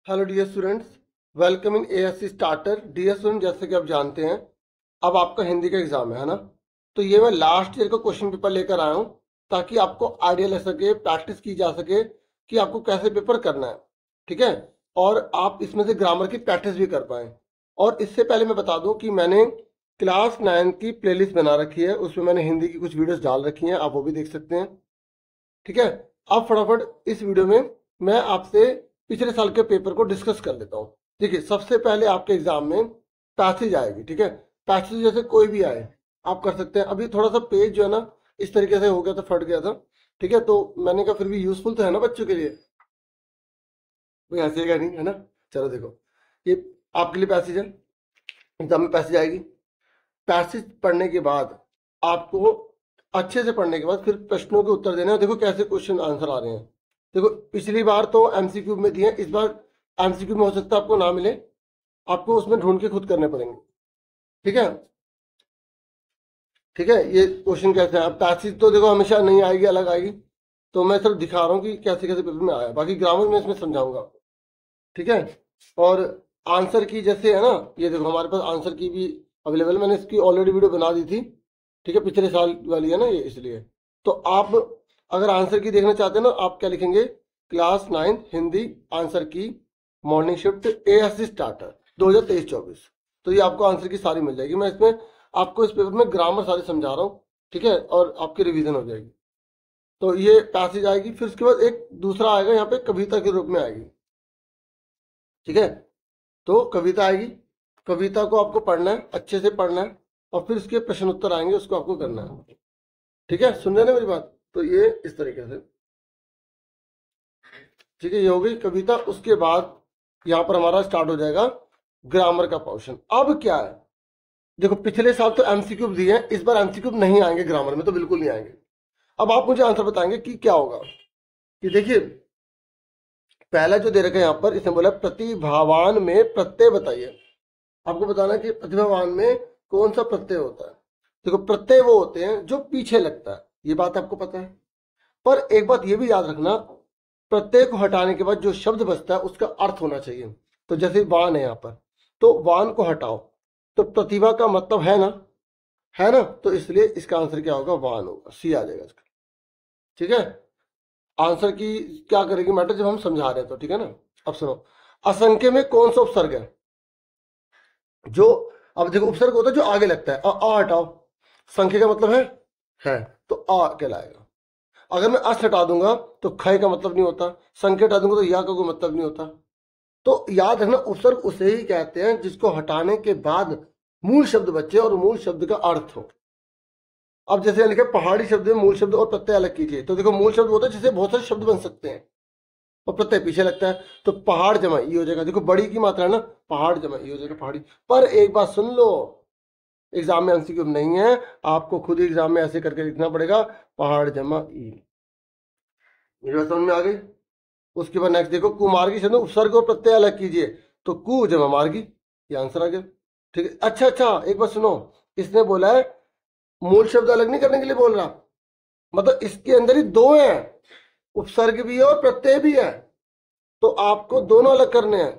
Hello dear students, welcome in ASC starter. Dear student, जैसे कि आप जानते हैं अब आपका हिंदी का एग्जाम है ना। तो ये मैं लास्ट ईयर का क्वेश्चन पेपर लेकर आया हूँ ताकि आपको आइडिया लग सके, प्रैक्टिस की जा सके कि आपको कैसे पेपर करना है। ठीक है, और आप इसमें से ग्रामर की प्रैक्टिस भी कर पाए। और इससे पहले मैं बता दूं कि मैंने क्लास 9 की प्लेलिस्ट बना रखी है, उसमें मैंने हिंदी की कुछ वीडियोस डाल रखी हैं, आप वो भी देख सकते हैं। ठीक है, अब फटाफट इस वीडियो में मैं आपसे पिछले साल के पेपर को डिस्कस कर लेता हूँ। देखिए, सबसे पहले आपके एग्जाम में पैसेज आएगी। ठीक है, पैसेज जैसे कोई भी आए आप कर सकते हैं। अभी थोड़ा सा पेज जो है ना इस तरीके से हो गया था, फट गया था। ठीक है, तो मैंने कहा फिर भी यूजफुल तो है ना बच्चों के लिए, कोई हंसेगा नहीं है ना। चलो देखो, ये आपके लिए पैसेज है, एग्जाम में पैसेज आएगी। पैसेज पढ़ने के बाद आपको अच्छे से पढ़ने के बाद फिर प्रश्नों के उत्तर देने हैं। देखो कैसे क्वेश्चन आंसर आ रहे हैं। देखो, पिछली बार तो एमसीक्यू में दिए, इस बार एमसीक्यू में हो सकता है आपको ना मिले, आपको उसमें ढूंढ के खुद करने पड़ेंगे। ठीक है, ठीक है, ये क्वेश्चन कैसे है। पैसेज तो देखो हमेशा नहीं आएगी, अलग आएगी। तो मैं सिर्फ दिखा रहा हूँ कि कैसे कैसे पेपर में आया, बाकी ग्रामर में इसमें समझाऊंगा आपको। ठीक है, और आंसर की जैसे है ना, ये देखो हमारे पास आंसर की भी अवेलेबल, मैंने इसकी ऑलरेडी वीडियो बना दी थी। ठीक है, पिछले साल वाली है ना ये, इसलिए। तो आप अगर आंसर की देखना चाहते हैं ना, आप क्या लिखेंगे, क्लास 9 हिंदी आंसर की मॉर्निंग शिफ्ट एएससी स्टार्टर 2023-24। तो ये आपको आंसर की सारी मिल जाएगी। मैं इसमें आपको इस पेपर में ग्रामर सारे समझा रहा हूँ। ठीक है, और आपकी रिवीजन हो जाएगी। तो ये पैसेज आएगी, फिर उसके बाद एक दूसरा आएगा यहाँ पे, कविता के रूप में आएगी। ठीक है, तो कविता आएगी, कविता को आपको पढ़ना है, अच्छे से पढ़ना है, और फिर उसके प्रश्न उत्तर आएंगे, उसको आपको करना है। ठीक है, सुन रहे ना मेरी बात। तो ये इस तरीके से, ठीक है, ये हो गई कविता। उसके बाद यहाँ पर हमारा स्टार्ट हो जाएगा ग्रामर का पोर्शन। अब क्या है, देखो पिछले साल तो एमसीक्यू दिए हैं, इस बार एमसीक्यू नहीं आएंगे ग्रामर में, तो बिल्कुल नहीं आएंगे। अब आप मुझे आंसर बताएंगे कि क्या होगा। कि देखिए, पहला जो दे रखा है यहाँ पर, इसने बोला प्रतिभावान में प्रत्यय बताइए। आपको बताना है कि प्रतिभावान में कौन सा प्रत्यय होता है। देखो, प्रत्यय वो होते हैं जो पीछे लगता है, ये बात आपको पता है। पर एक बात ये भी याद रखना, प्रत्यय को हटाने के बाद जो शब्द बचता है उसका अर्थ होना चाहिए। तो जैसे वान है यहाँ पर, तो वान को हटाओ तो प्रतिभा का मतलब है ना, है ना। तो इसलिए इसका आंसर क्या होगा, वान होगा, सी आ जाएगा इसका। ठीक है, आंसर की क्या करेगी मैटर जब हम समझा रहे हैं तो। ठीक है ना, अब सुनो, असंख्य में कौन सा उपसर्ग है जो, अब देखो उपसर्ग होता है जो आगे लगता है। आ हटाओ, संख्या का मतलब है, तो आ कहलाएगा। अगर मैं अस हटा दूंगा तो खय का मतलब नहीं होता, संख्या हटा दूंगा तो या का कोई मतलब नहीं होता। तो याद रखना, उपसर्ग उसे ही कहते हैं जिसको हटाने के बाद मूल शब्द बचे और मूल शब्द का अर्थ हो। अब जैसे लिखा पहाड़ी शब्द में मूल शब्द और प्रत्यय अलग कीजिए, तो देखो मूल शब्द होता है जिससे बहुत सारे शब्द बन सकते हैं, और प्रत्यय पीछे लगता है। तो पहाड़ जमा ई हो जाएगा। देखो बड़ी की मात्रा है ना, पहाड़ जमा ई हो जाएगा, पहाड़ी। पर एक बात सुन लो, एग्जाम में एमसीक्यू नहीं है, आपको खुद एग्जाम में ऐसे करके लिखना पड़ेगा, पहाड़ जमा ई। मेरी बात समझ में आ गई। उसके बाद नेक्स्ट देखो, कुमार्गी शब्द में उपसर्ग और प्रत्यय अलग कीजिए, तो कु जमा मार्गी, ये आंसर आ गया। ठीक है, अच्छा अच्छा, एक बात सुनो, इसने बोला है मूल शब्द अलग नहीं करने के लिए बोल रहा, मतलब इसके अंदर ही दो हैं, उपसर्ग भी है और प्रत्यय भी है, तो आपको दोनों अलग करने हैं।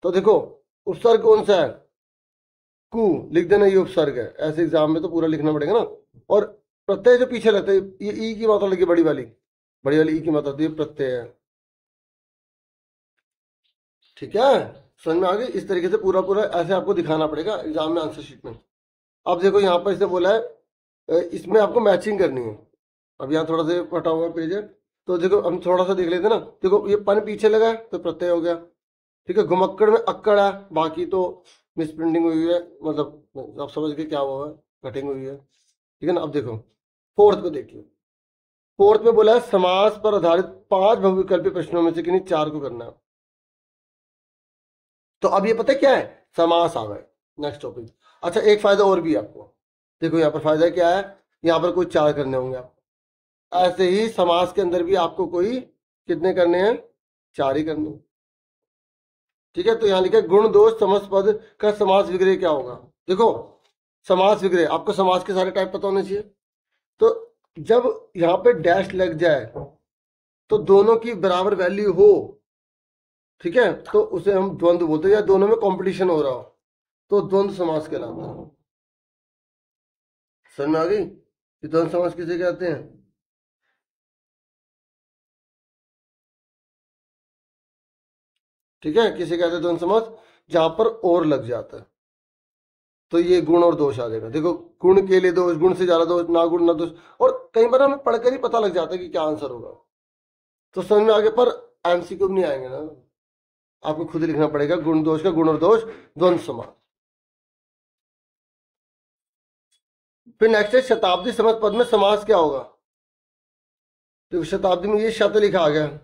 तो देखो, उपसर्ग कौन सा है, कु लिख देना, ये उपसर्ग है। ऐसे एग्जाम में तो पूरा लिखना पड़ेगा ना। और प्रत्यय जो पीछे लगता है, ये ई की मात्रा लगी, बड़ी वाली ई की मात्रा, तो ये प्रत्यय है। ठीक है, समझ में आ गई। इस तरीके से पूरा पूरा ऐसे आपको दिखाना पड़ेगा एग्जाम में आंसर शीट में। अब देखो यहाँ पर इसने बोला है इसमें आपको मैचिंग करनी है। अब यहाँ थोड़ा सा फटा हुआ पेज है, तो देखो हम थोड़ा सा देख लेते हैं ना। देखो ये पन पीछे लगा है तो प्रत्यय हो गया। ठीक है, घुमक्कड़ में अक्कड़ है, बाकी तो मिस प्रिंटिंग हुई है, मतलब आप समझ के क्या हुआ है, कटिंग हुई है। ठीक है ना। अब देखो फोर्थ पे देखिए, फोर्थ में बोला है समास पर आधारित 5 बहुविकल्पी प्रश्नों में से किन्हीं 4 को करना है। तो अब ये पता है क्या है, समास आ गए। Next topic. अच्छा, एक फायदा और भी है आपको, देखो यहाँ पर फायदा क्या है, यहाँ पर कोई 4 करने होंगे आपको। ऐसे ही समास के अंदर भी आपको कोई कितने करने हैं, 4 ही करने हैं। ठीक है, तो यहाँ लिखा है गुण दोष समस्त पद का समास विग्रह क्या होगा। देखो, समास विग्रह आपको समास के सारे टाइप पता होने चाहिए। तो जब यहाँ पे डैश लग जाए तो दोनों की बराबर वैल्यू हो, ठीक है, तो उसे हम द्वंद्व बोलते हैं, या दोनों में कंपटीशन हो रहा हो तो द्वंद्व समास कहलाता है। समझ में आ गई कि द्वंद्व समास किसे कहते हैं? ठीक है, किसे कहते हैं द्वंद्व समास? जहां पर और लग जाता है, तो ये गुण और दोष आ जाएगा। देखो, गुण के लिए दोष, गुण से ज्यादा दोष, ना गुण ना दोष, और कई बार हमें पढ़कर ही पता लग जाता है कि क्या आंसर होगा, तो समझ में आगे। पर एमसीक्यू नहीं आएंगे ना, आपको खुद ही लिखना पड़ेगा गुण दोष का, गुण और दोष द्वंद्व समास। फिर नेक्स्ट है शताब्दी समास पद में समास क्या होगा? तो शताब्दी में ये शत लिखा आ गया।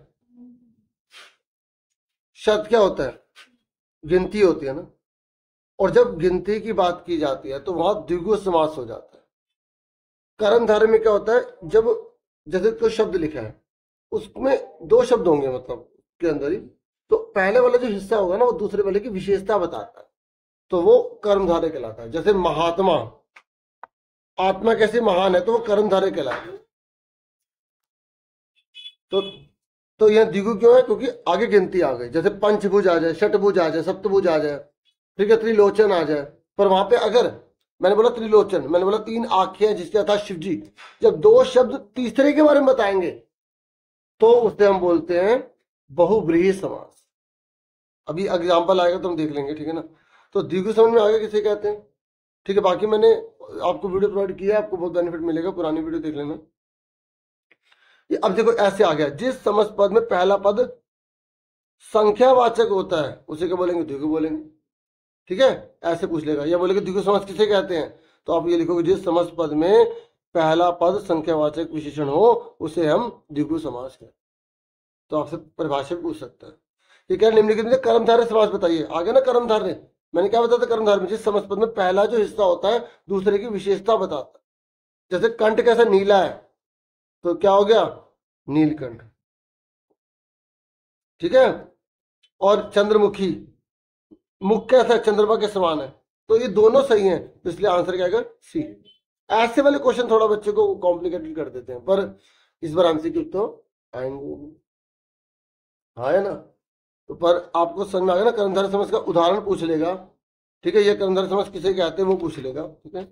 शत क्या होता है? गिनती होती है ना, और जब गिनती की बात की जाती है तो वहां द्विगु समास हो जाता है। कर्मधारय में क्या होता है? जब जैसे कोई शब्द लिखा है, उसमें दो शब्द होंगे मतलब के अंदर ही, तो पहले वाला जो हिस्सा होगा ना वो दूसरे वाले की विशेषता बताता है, तो वो कर्मधारय कहलाता है। जैसे महात्मा, आत्मा कैसे महान है, तो वो कर्मधारय कहलाता है। तो यह द्विगु क्यों है? क्योंकि आगे गिनती आ गई। जैसे पंचभुज आ जाए, षटभुज आ जाए, सप्तभुज आ जाए, ठीक है, त्रिलोचन आ जाए, पर वहां पे अगर मैंने बोला त्रिलोचन, मैंने बोला 3 आंखें हैं जिसके अर्थात शिव जी, जब 2 शब्द तीसरे के बारे में बताएंगे तो उसे हम बोलते हैं बहुव्रीहि समास। अभी एग्जाम्पल आएगा तो हम देख लेंगे, ठीक है ना। तो द्विगु समझ में आगे किसे कहते हैं, ठीक है। बाकी मैंने आपको वीडियो प्रोवाइड किया है, आपको बहुत बेनिफिट मिलेगा, पुरानी वीडियो देख लेना। ये अब देखो ऐसे आ गया, जिस समस्त पद में पहला पद संख्यावाचक होता है उसे क्या बोलेंगे? द्विगु बोलेंगे, ठीक है। ऐसे पूछ लेगा, या बोलेगा द्विगु समास किसे कहते हैं, तो आप ये लिखोगे जिस समस्त पद में पहला पद संख्यावाचक विशेषण हो उसे हम द्विगु समास कहते हैं। तो आपसे परिभाषा पूछ सकता है। ये क्या निम्नलिखित में कर्मधारय समास बताइए, आगे ना कर्मधारय, मैंने क्या बताया था? कर्मधारय में जिस समस्त पद में पहला जो हिस्सा होता है दूसरे की विशेषता बताता है। जैसे कंठ कैसा नीला है, तो क्या हो गया? नीलकंठ, ठीक है। और चंद्रमुखी, मुख कैसा है? चंद्रमा के समान है, तो ये दोनों सही हैं, तो इसलिए आंसर क्या आएगा? सी। ऐसे वाले क्वेश्चन थोड़ा बच्चे को कॉम्प्लिकेटेड कर देते हैं, पर इस बार एमसीक्यू तो आएंगे, हाँ है ना। तो पर आपको समझ में आ गया ना, कर्मधारय समास का उदाहरण पूछ लेगा, ठीक है। ये कर्मधारय समास किसे कहते हैं वो पूछ लेगा, ठीक है।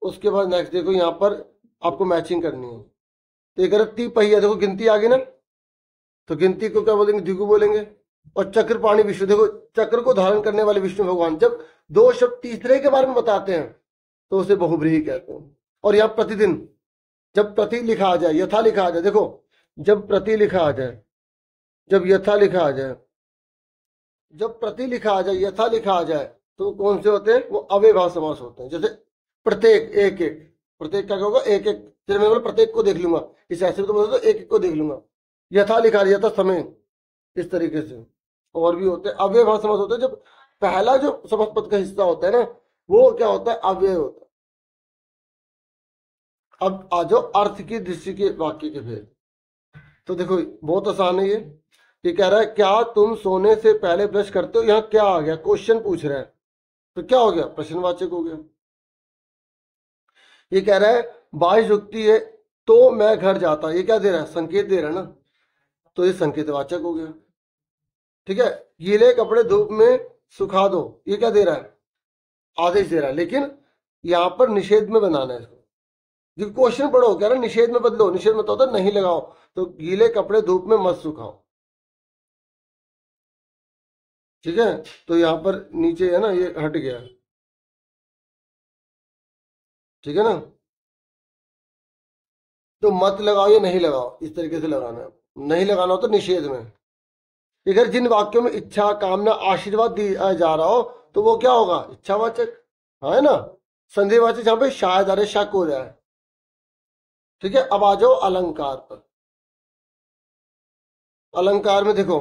उसके बाद नेक्स्ट देखो, यहाँ पर आपको मैचिंग करनी है। तो एक तिपहिया, देखो गिनती आ गई ना, तो गिनती को क्या बोलेंगे? द्विगु बोलेंगे। और चक्रपाणी विष्णु, देखो चक्र को धारण करने वाले विष्णु भगवान, जब 2 शब्द तीसरे के बारे में बताते हैं तो उसे बहुव्रीहि कहते हैं। और यहाँ प्रतिदिन, जब प्रति लिखा आ जाए, यथा लिखा आ जाए, देखो जब प्रति लिखा आ जाए, जब यथा लिखा आ जाए, जब प्रति लिखा आ जाए, यथा लिखा आ जाए, तो कौन से होते हैं? वो अव्ययभाव समास होते हैं। जैसे प्रत्येक, एक एक, प्रत्येक क्या होगा? एक एक, फिर मैं बोला प्रत्येक को देख लूंगा, इस ऐसे तो बोलते एक एक को देख लूंगा। यथा लिखा, यथा समय, इस तरीके से। और भी होते हैं अव्ययभाव समास होते हैं, जब पहला जो समास पद का हिस्सा होता है ना वो क्या होता है? अव्यय होता है। अब आ जाओ अर्थ की दृष्टि के वाक्य के भेद। तो देखो बहुत आसान है ये कह रहा है क्या तुम सोने से पहले ब्रश करते हो? यहाँ क्या आ गया? क्वेश्चन पूछ रहा है, तो क्या हो गया? प्रश्नवाचक हो गया। ये कह रहा है बाईस युक्ति है तो मैं घर जाता, ये क्या दे रहा है? संकेत दे रहा है ना, तो ये संकेतवाचक हो गया, ठीक है। गीले कपड़े धूप में सुखा दो, ये क्या दे रहा है? आदेश दे रहा है, लेकिन यहां पर निषेध में बनाना है इसको। जो क्वेश्चन पढ़ो कह रहा है निषेध में बदलो, निषेध में तो होता नहीं लगाओ, तो गीले कपड़े धूप में मत सुखाओ, ठीक है। तो यहां पर नीचे है ना, ये हट गया, ठीक है ना। तो मत लगाओ या नहीं लगाओ, इस तरीके से लगाना है। नहीं लगाना हो तो निषेध में। अगर जिन वाक्यों में इच्छा, कामना, आशीर्वाद दिया जा रहा हो तो वो क्या होगा? इच्छावाचक, हाँ है ना। संदेहवाचक जहां पे शायद अरे शक हो रहा है, ठीक है। अब आ जाओ अलंकार पर। अलंकार में देखो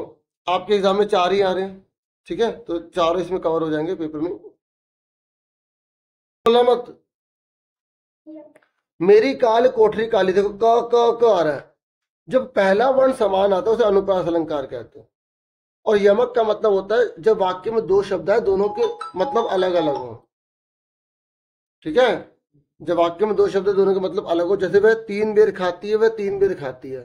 आपके एग्जाम में 4 ही आ रहे हैं, ठीक है, तो 4 इसमें कवर हो जाएंगे पेपर में। मत मेरी काल कोठरी काली, देखो क आ रहा है, जब पहला वर्ण समान आता है उसे अनुप्रास अलंकार कहते हैं। और यमक का मतलब होता है जब वाक्य में 2 शब्द है दोनों के मतलब अलग अलग हो, ठीक है। जब वाक्य में 2 शब्द है दोनों के मतलब अलग हो, जैसे वह 3 बेर खाती है, वह 3 बेर खाती है,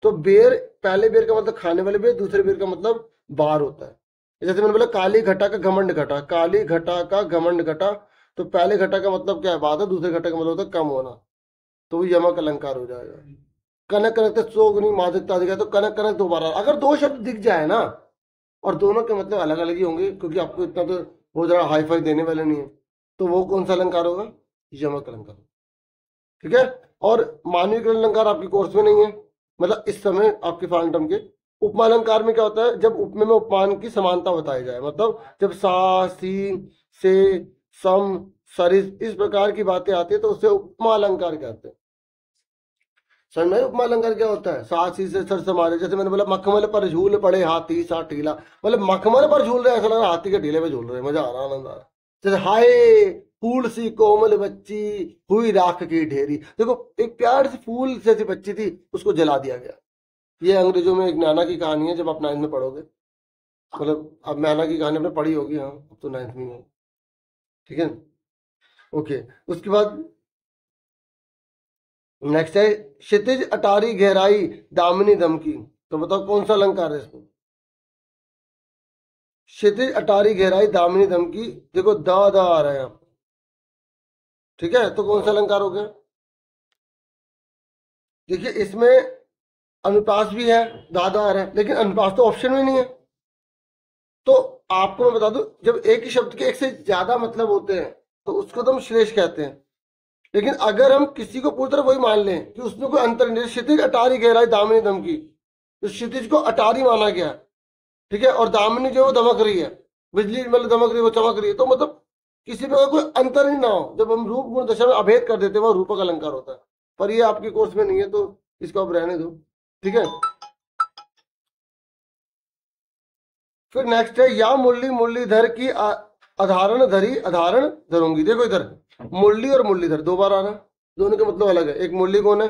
तो बेर, पहले बेर का मतलब खाने वाले बेर, दूसरे बेर का मतलब बार होता है। जैसे मैंने बोला काली घटा का घमंड घटा, काली घटा का घमंड घटा, तो पहले घटा का मतलब क्या है, बात है, दूसरे घटा का मतलब होता है कम होना, तो वो यमक अलंकार हो जाएगा। कनक कनक तो चोगनी मादकता दिखा, तो कनक कनक दोबारा, अगर दो शब्द दिख जाए ना और दोनों के मतलब अलग अलग ही होंगे, क्योंकि आपको इतना तो वो जरा हाई फाई देने वाले नहीं है, तो वो कौन सा अलंकार होगा, यमक अलंकार। ठीक है। और मानविक अलंकार आपके कोर्स में नहीं है, मतलब इस समय आपके फाइनल टर्म के। उपमा अलंकार में क्या होता है, जब उपमेय में उपमान की समानता बताई जाए, मतलब जब सा सी से सम सरिस इस प्रकार की बातें आती है तो उसे उपमा अलंकार कहते हैं। समझ में? उपमा अलंकार क्या होता है, सासी से सर समारे, जैसे मैंने बोला मखमल पर झूल पड़े हाथी सा टीला, मतलब मखमल पर झूल रहे, ऐसा लग रहा हाथी के टीले पे झूल रहे, मजा आ रहा, आनंद आ रहा। जैसे हाय फूल सी कोमल बच्ची हुई राख की ढेरी, देखो एक प्यार से फूल जैसी बच्ची थी, उसको जला दिया गया। ये अंग्रेजों में एक नैना की कहानी है, जब आप 9th में पढ़ोगे, मतलब अब नैना की कहानी आपने पढ़ी होगी, हाँ अब तो 9th में है। ठीक है, ओके। उसके बाद नेक्स्ट है क्षितिज अटारी गहराई दामिनी दमकी, तो बताओ कौन सा अलंकार है इसमें। क्षितिज अटारी गहराई दामिनी दमकी, देखो दा दा आ रहा है यहाँ पे। ठीक है, तो कौन सा अलंकार हो गया। देखिए इसमें अनुप्रास भी है, दादा आ रहा है, लेकिन अनुप्रास तो ऑप्शन में नहीं है। तो आपको मैं बता दूं, जब एक ही शब्द के एक से ज्यादा मतलब होते हैं तो उसको तो हम श्लेष कहते हैं, लेकिन अगर हम किसी को पूरी तरह वही मान लें कि उसमें कोई अंतर नहीं, क्षितिज अटारी गहराई दामिनी दमकी, तो क्षितिज को अटारी माना गया, ठीक है, और दामिनी जो है वो दमक रही है, बिजली मतलब दमक रही है, वो चमक रही है, तो मतलब किसी में कोई अंतर ही ना हो, जब हम रूप गुण दशा में अभेद कर देते हैं वह रूपक अलंकार होता है। पर ये आपके कोर्स में नहीं है तो इसको आप रहने दो। ठीक है, फिर नेक्स्ट है या मुरली मुरलीधर की अधारण धरी अधारण धरूंगी। देखो इधर मुरली और मुरलीधर दो बार आ रहा है, दोनों के मतलब अलग है। एक मुरली कौन है,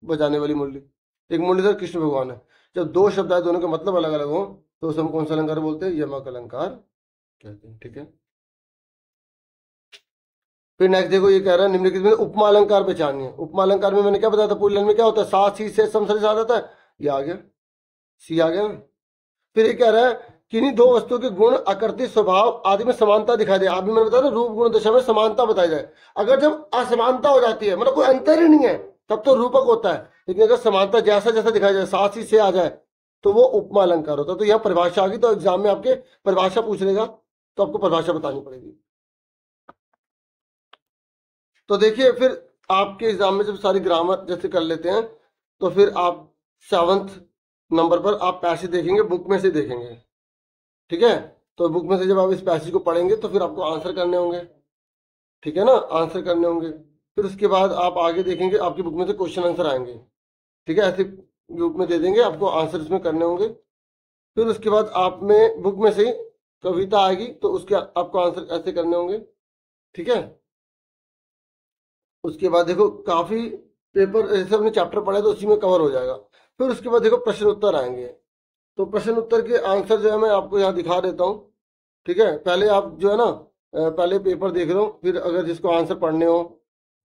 बजाने वाली मुरली, एक मुरलीधर कृष्ण भगवान है। जब दो शब्द आए दोनों के मतलब अलग अलग हो तो उसे हम कौन सा अलंकार बोलते हैं, यमक अलंकार कहते हैं। ठीक है, फिर नेक्स्ट देखो ये कह रहा है निम्नलिखित में उपमा अलंकार पहचानिए। उपमा अलंकार में मैंने क्या बताया था, पूरी लाइन में क्या होता है, साथ ही से समसरी साथ आता है, ये आ गया, सी आ गया ना। फिर ये कह रहा है किन्हीं दो वस्तुओं के गुण आकृति स्वभाव आदि में समानता दिखाई दे, अभी मैंने बताया ना रूप गुण दशा में समानता बताई जाए। अगर जब असमानता हो जाती है, मतलब कोई अंतर ही नहीं है, तब तो रूपक होता है, लेकिन अगर समानता जैसा जैसा दिखाई जाए, साथ ही से आ जाए, तो वो उपमा अलंकार होता है। तो यहाँ परिभाषा आ गई, तो एग्जाम में आपके परिभाषा पूछ लेगा तो आपको परिभाषा बतानी पड़ेगी। तो देखिए फिर आपके एग्जाम में जब सारी ग्रामर जैसे कर लेते हैं तो फिर आप 7th नंबर पर आप पैसेज देखेंगे, बुक में से देखेंगे। ठीक है, तो बुक में से जब आप इस पैसेज को पढ़ेंगे तो फिर आपको आंसर करने होंगे। ठीक है ना, आंसर करने होंगे। फिर उसके बाद आप आगे देखेंगे आपकी बुक में से क्वेश्चन आंसर आएंगे। ठीक है, ऐसे ग्रुप में दे देंगे आपको, आंसर इसमें करने होंगे। फिर उसके बाद आप में बुक में से कविता आएगी तो उसके आपको आंसर ऐसे करने होंगे। ठीक है, उसके बाद देखो काफी पेपर जैसे हमने चैप्टर पढ़ा है तो उसी में कवर हो जाएगा। फिर उसके बाद देखो प्रश्न उत्तर आएंगे, तो प्रश्न उत्तर के आंसर जो है मैं आपको यहाँ दिखा देता हूँ। ठीक है, पहले आप जो है ना पहले पेपर देख लो, फिर अगर जिसको आंसर पढ़ने हो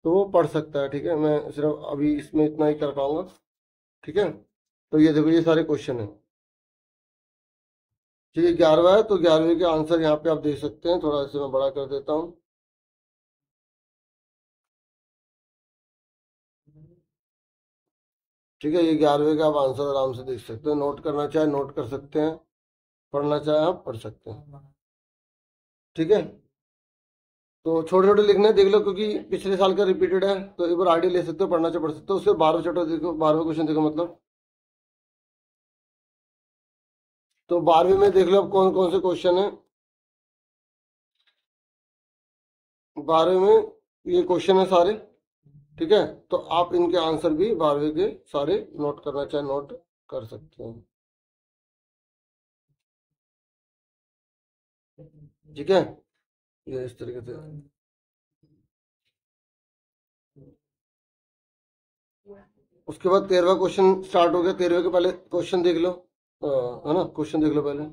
तो वो पढ़ सकता है। ठीक है, मैं सिर्फ अभी इसमें इतना ही कर पाऊंगा। ठीक है, तो ये देखो ये सारे क्वेश्चन है। ठीक है, 11वां है, तो 11वें के आंसर यहाँ पे आप देख सकते हैं, थोड़ा इसे मैं बड़ा कर देता हूँ। ठीक है, ये 11वें का आप आंसर आराम से देख सकते हैं, नोट करना चाहे नोट कर सकते हैं, पढ़ना चाहे आप पढ़ सकते हैं। ठीक है, तो छोटे छोटे लिखने देख लो, क्योंकि पिछले साल का रिपीटेड है, तो एक बार आइडिया ले सकते हो, पढ़ना चाहे पढ़ सकते हो। उसके 12वां चैप्टर देखो, 12वां क्वेश्चन देखो, मतलब तो 12वीं में देख लो अब कौन कौन से क्वेश्चन है। 12वीं में ये क्वेश्चन है सारे। ठीक है, तो आप इनके आंसर भी 12वीं के सारे नोट करना चाहे नोट कर सकते हैं। ठीक है, ये इस तरीके से। उसके बाद 13वां क्वेश्चन स्टार्ट हो गया, 13वें के पहले क्वेश्चन देख लो, है ना, क्वेश्चन देख लो पहले।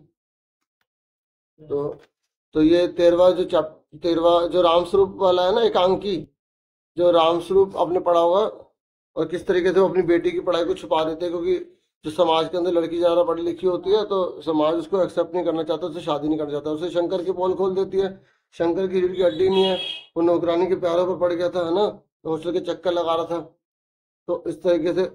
तो ये 13वां जो 13वां जो रामस्वरूप वाला है ना, एकांकी, जो रामस्वरूप आपने पढ़ा होगा, और किस तरीके से वो अपनी बेटी की पढ़ाई को छुपा देते हैं, क्योंकि जो समाज के अंदर लड़की ज़्यादा पढ़ी लिखी होती है तो समाज उसको एक्सेप्ट नहीं करना चाहता, उससे शादी नहीं करना चाहता, उसे शंकर की पोल खोल देती है। शंकर की रीढ़ की हड्डी नहीं है, वो नौकरानी के प्यारों पर पड़ गया था, है ना, हॉस्टल के चक्कर लगा रहा था। तो इस तरीके से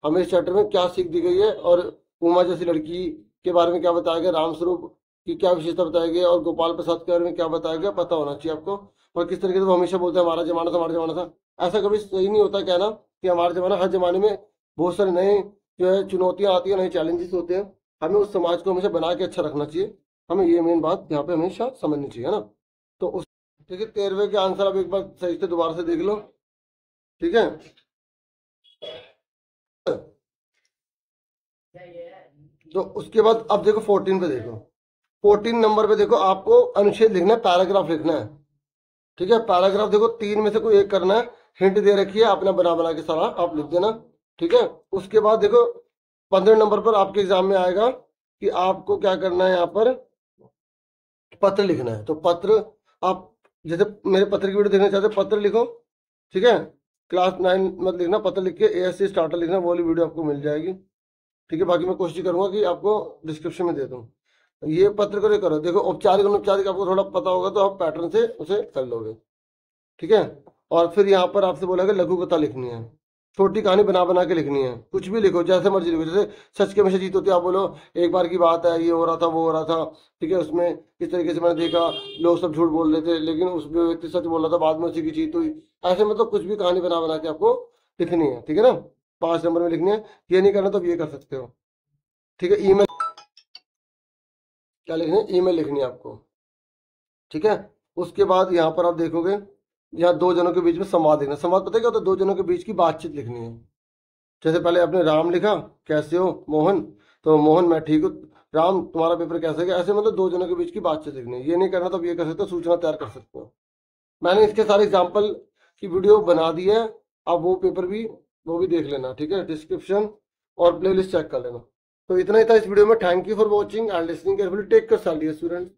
हमें इस चैप्टर में क्या सीख दी गई है, और उमा जैसी लड़की के बारे में क्या बताया गया, रामस्वरूप की क्या विशेषता बताई गई है, और गोपाल प्रसाद के बारे में क्या बताया गया, पता होना चाहिए आपको। और किस तरीके से वो हमेशा बोलते हैं हमारा जमाना था, हमारा जमाना था। ऐसा कभी सही नहीं होता कहना कि हमारा जमाना। हर जमाने में बहुत सारे नए जो है चुनौतियां आती है, नए चैलेंजेस होते हैं। हमें उस समाज को हमेशा बना के अच्छा रखना चाहिए। हमें ये मेन बात यहाँ पे हमेशा समझनी चाहिए, है ना। तो उस ठीक है, 13वें के आंसर आप एक बार सही से दोबारा से देख लो, ठीक है। तो उसके बाद अब देखो 14 पे देखो, 14 नंबर पे देखो आपको अनुच्छेद लिखना है, पैराग्राफ लिखना है, ठीक है। पैराग्राफ देखो 3 में से कोई एक करना है, हिंट दे रखी है, आपने बना बना के सारा आप लिख देना, ठीक है। उसके बाद देखो 15 नंबर पर आपके एग्जाम में आएगा कि आपको क्या करना है, यहाँ पर पत्र लिखना है। तो पत्र आप जैसे मेरे पत्र की वीडियो देखना चाहते हो, पत्र लिखो, ठीक है। क्लास 9 मत लिखना, पत्र लिख के ASC स्टार्टर लिखना, वो वाली वीडियो आपको मिल जाएगी, ठीक है। बाकी मैं कोशिश करूंगा कि आपको डिस्क्रिप्शन में दे दूं। ये पत्र करो करो, देखो औपचारिक अनौपचारिक आपको थोड़ा पता होगा तो आप पैटर्न से उसे कर लोगे, ठीक है। और फिर यहाँ पर आपसे बोला गया लघु कथा लिखनी है, छोटी कहानी बना बना के लिखनी है, कुछ भी लिखो जैसे मर्जी लिखो। जैसे सच के हमेशा जीत होती है, आप बोलो एक बार की बात है, ये हो रहा था वो हो रहा था, ठीक है। उसमें किस तरीके से मैंने देखा लोग सब झूठ बोल रहे थे लेकिन उस व्यक्ति सच बोल रहा था, बाद में उसी की जीत हुई। ऐसे मतलब कुछ भी कहानी बना बना के आपको लिखनी है, ठीक है ना। 5 नंबर में लिखनी है। ये नहीं करना तो आप ये कर सकते हो, ठीक है। ईमेल क्या लिखनी है, ईमेल लिखनी है आपको, ठीक है। उसके बाद यहाँ पर आप देखोगे, यहाँ दो जनों के बीच में संवाद लिखना। संवाद पता है क्या होता है, दो जनों के बीच की बातचीत लिखनी है। जैसे पहले आपने राम लिखा, कैसे हो मोहन, तो मोहन मैं ठीक हूँ, राम तुम्हारा पेपर कैसे गया, ऐसे मतलब दो जनों के बीच की बातचीत लिखनी है। ये नहीं करना तो आप ये कर सकते हो, सूचना तैयार कर सकते हो। मैंने इसके सारे एग्जाम्पल की वीडियो बना दी है, आप वो भी देख लेना, ठीक है। डिस्क्रिप्शन और प्लेलिस्ट चेक कर लेना। तो इतना ही था इस वीडियो में। Thank you for watching and listening carefully. Take care student.